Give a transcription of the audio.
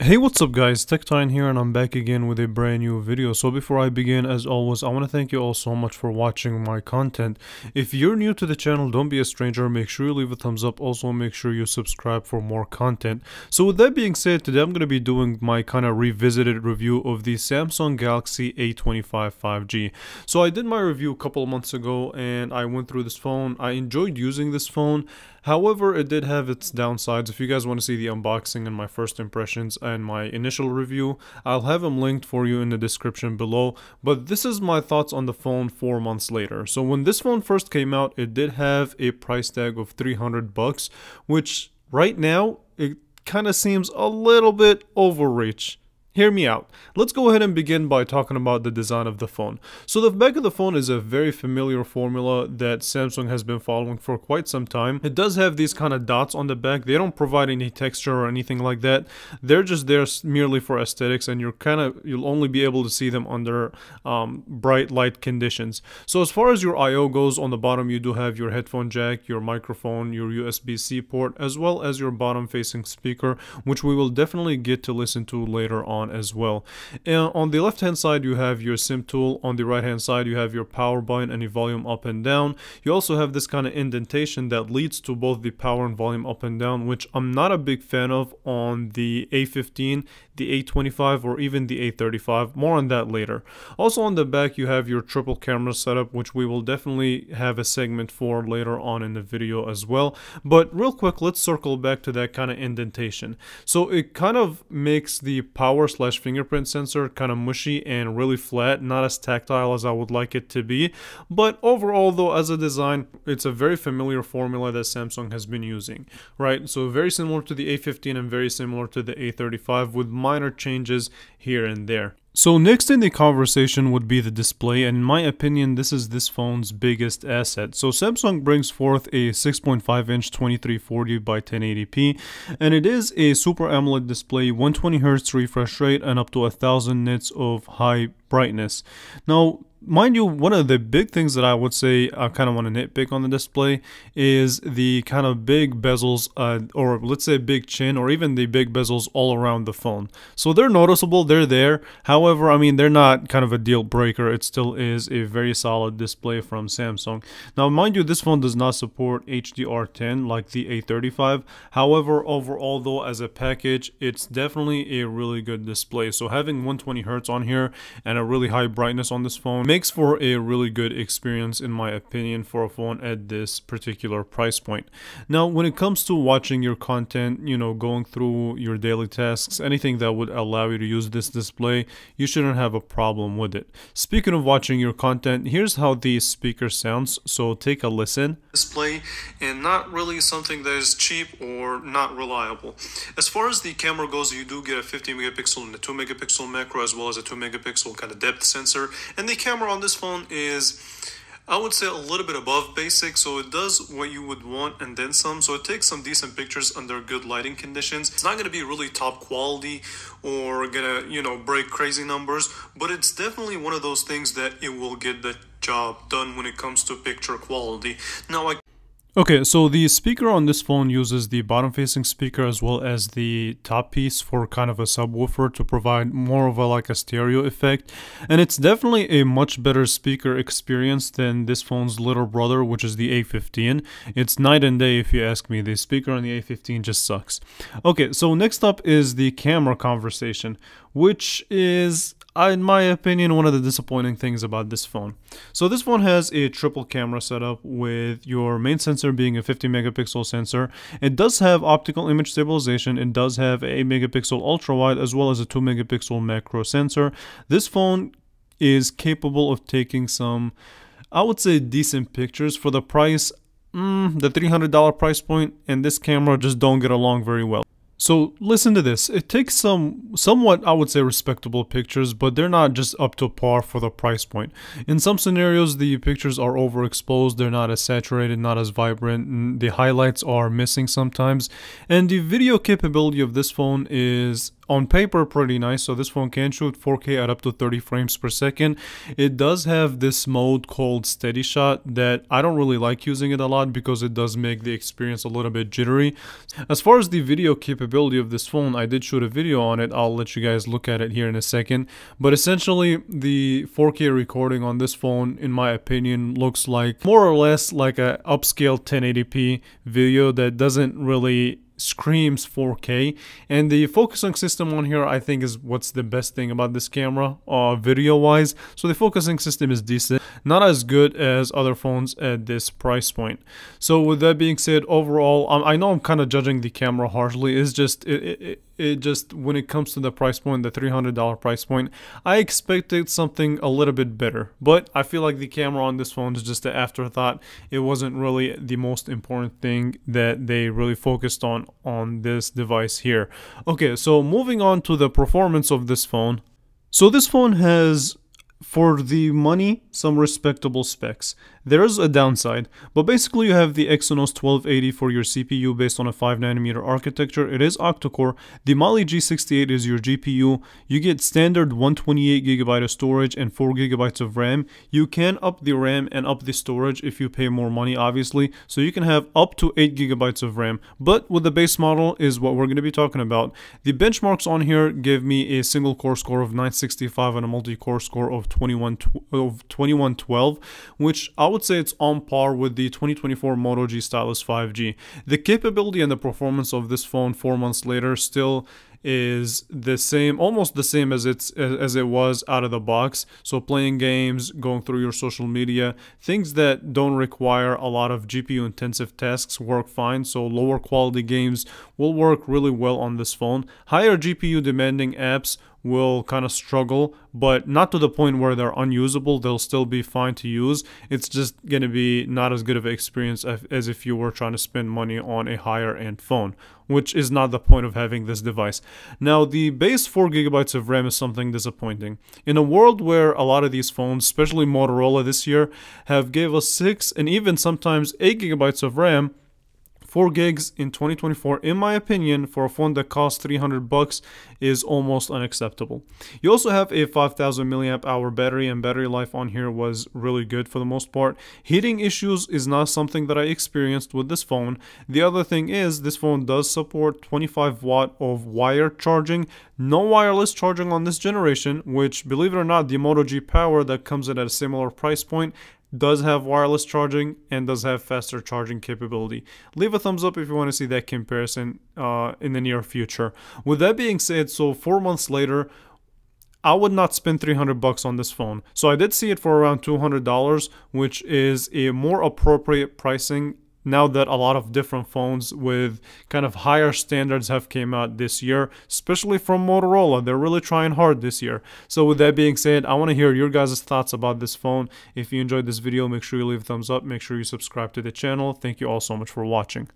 Hey, what's up guys, Tech9 here and I'm back again with a brand new video. So before I begin, as always, I want to thank you all so much for watching my content. If you're new to the channel, don't be a stranger, make sure you leave a thumbs up, also make sure you subscribe for more content. So with that being said, today I'm going to be doing my kind of revisited review of the Samsung Galaxy A25 5G. So I did my review a couple of months ago and I went through this phone. I enjoyed using this phone. However, it did have its downsides. If you guys want to see the unboxing and my first impressions and my initial review, I'll have them linked for you in the description below. But this is my thoughts on the phone 4 months later. So when this phone first came out, it did have a price tag of $300, which right now, it kind of seems a little bit overreach. Hear me out. Let's go ahead and begin by talking about the design of the phone. So the back of the phone is a very familiar formula that Samsung has been following for quite some time. It does have these kind of dots on the back. They don't provide any texture or anything like that. They're just there merely for aesthetics, and you'll only be able to see them under bright light conditions. So as far as your I/O goes, on the bottom you do have your headphone jack, your microphone, your USB-C port, as well as your bottom facing speaker, which we will definitely get to listen to later on as well. And on the left hand side you have your SIM tool. On the right hand side you have your power button and the volume up and down. You also have this kind of indentation that leads to both the power and volume up and down, which I'm not a big fan of on the A15, the A25, or even the A35. More on that later. Also on the back you have your triple camera setup, which we will definitely have a segment for later on in the video as well. But real quick, let's circle back to that kind of indentation. So it kind of makes the power / fingerprint sensor kind of mushy and really flat, not as tactile as I would like it to be. But overall though, as a design, it's a very familiar formula that Samsung has been using, right? So very similar to the A15 and very similar to the A35 with minor changes here and there. So next in the conversation would be the display, and in my opinion this is this phone's biggest asset. So Samsung brings forth a 6.5 inch 2340 by 1080p, and it is a Super AMOLED display, 120Hz refresh rate, and up to 1000 nits of high brightness. Now mind you, one of the big things that I would say I kind of want to nitpick on the display is the kind of big bezels, or let's say big chin, or even the big bezels all around the phone. So they're noticeable, they're there. However, I mean, they're not kind of a deal breaker. It still is a very solid display from Samsung. Now, mind you, this phone does not support HDR10 like the A35. However, overall though, as a package, it's definitely a really good display. So having 120Hz on here and a really high brightness on this phone makes for a really good experience, in my opinion, for a phone at this particular price point. Now, when it comes to watching your content, you know, going through your daily tasks, anything that would allow you to use this display, you shouldn't have a problem with it. Speaking of watching your content, here's how the speaker sounds, so take a listen. Display, and not really something that is cheap or not reliable. As far as the camera goes, you do get a 50 megapixel and a 2 megapixel macro, as well as a 2 megapixel kind of depth sensor, and the camera on this phone is, I would say, a little bit above basic, so it does what you would want and then some. So it takes some decent pictures under good lighting conditions. It's not going to be really top quality or gonna, you know, break crazy numbers, but it's definitely one of those things that it will get the job done when it comes to picture quality. Now, okay, so the speaker on this phone uses the bottom-facing speaker as well as the top piece for kind of a subwoofer to provide more of a like a stereo effect, and it's definitely a much better speaker experience than this phone's little brother, which is the A15. It's night and day if you ask me. The speaker on the A15 just sucks. Okay, so next up is the camera conversation, which is, in my opinion, one of the disappointing things about this phone. So this phone has a triple camera setup with your main sensor being a 50 megapixel sensor. It does have optical image stabilization. It does have a 8 megapixel ultra wide as well as a 2 megapixel macro sensor. This phone is capable of taking some, I would say, decent pictures for the price. The $300 price point and this camera just don't get along very well. So listen to this. It takes somewhat, I would say, respectable pictures, but they're not just up to par for the price point. In some scenarios, the pictures are overexposed, they're not as saturated, not as vibrant, and the highlights are missing sometimes. And the video capability of this phone is on paper pretty nice. So this phone can shoot 4K at up to 30 frames per second. It does have this mode called steady shot that I don't really like using it a lot because it does make the experience a little bit jittery. As far as the video capability of this phone, I did shoot a video on it. I'll let you guys look at it here in a second. But essentially the 4K recording on this phone, in my opinion, looks like more or less like a upscale 1080p video that doesn't really screams 4K. And the focusing system on here, I think, is what's the best thing about this camera video wise. So the focusing system is decent, not as good as other phones at this price point. So with that being said, overall, I know I'm kind of judging the camera harshly. It's just it just, when it comes to the price point, the $300 price point, I expected something a little bit better, but I feel like the camera on this phone is just an afterthought. It wasn't really the most important thing that they really focused on this device here. Okay, so moving on to the performance of this phone. So this phone has, for the money, some respectable specs. There's a downside, but basically you have the Exynos 1280 for your CPU based on a 5nm architecture. It is octa-core. The Mali G68 is your GPU. You get standard 128GB of storage and 4GB of RAM. You can up the RAM and up the storage if you pay more money, obviously. So you can have up to 8GB of RAM. But with the base model is what we're going to be talking about. The benchmarks on here give me a single core score of 965 and a multi-core score of 2112, which I would say it's on par with the 2024 Moto G Stylus 5G. The capability and the performance of this phone 4 months later still is the same, almost the same as it was out of the box. So playing games, going through your social media, things that don't require a lot of GPU intensive tasks work fine. So lower quality games will work really well on this phone. Higher GPU demanding apps will kind of struggle, but not to the point where they're unusable. They'll still be fine to use. It's just going to be not as good of an experience as if you were trying to spend money on a higher end phone, which is not the point of having this device. Now, the base 4GB of RAM is something disappointing. In a world where a lot of these phones, especially Motorola this year, have gave us 6 and even sometimes 8GB of RAM, 4 gigs in 2024, in my opinion, for a phone that costs $300 is almost unacceptable. You also have a 5000 milliamp hour battery, and battery life on here was really good for the most part. Heating issues is not something that I experienced with this phone. The other thing is this phone does support 25 watt of wired charging, no wireless charging on this generation, which, believe it or not, the Moto G Power that comes in at a similar price point does have wireless charging and does have faster charging capability. Leave a thumbs up if you want to see that comparison in the near future. With that being said, so 4 months later, I would not spend $300 on this phone. So I did see it for around $200, which is a more appropriate pricing now that a lot of different phones with kind of higher standards have came out this year, especially from Motorola. They're really trying hard this year. So with that being said, I want to hear your guys' thoughts about this phone. If you enjoyed this video, make sure you leave a thumbs up. Make sure you subscribe to the channel. Thank you all so much for watching.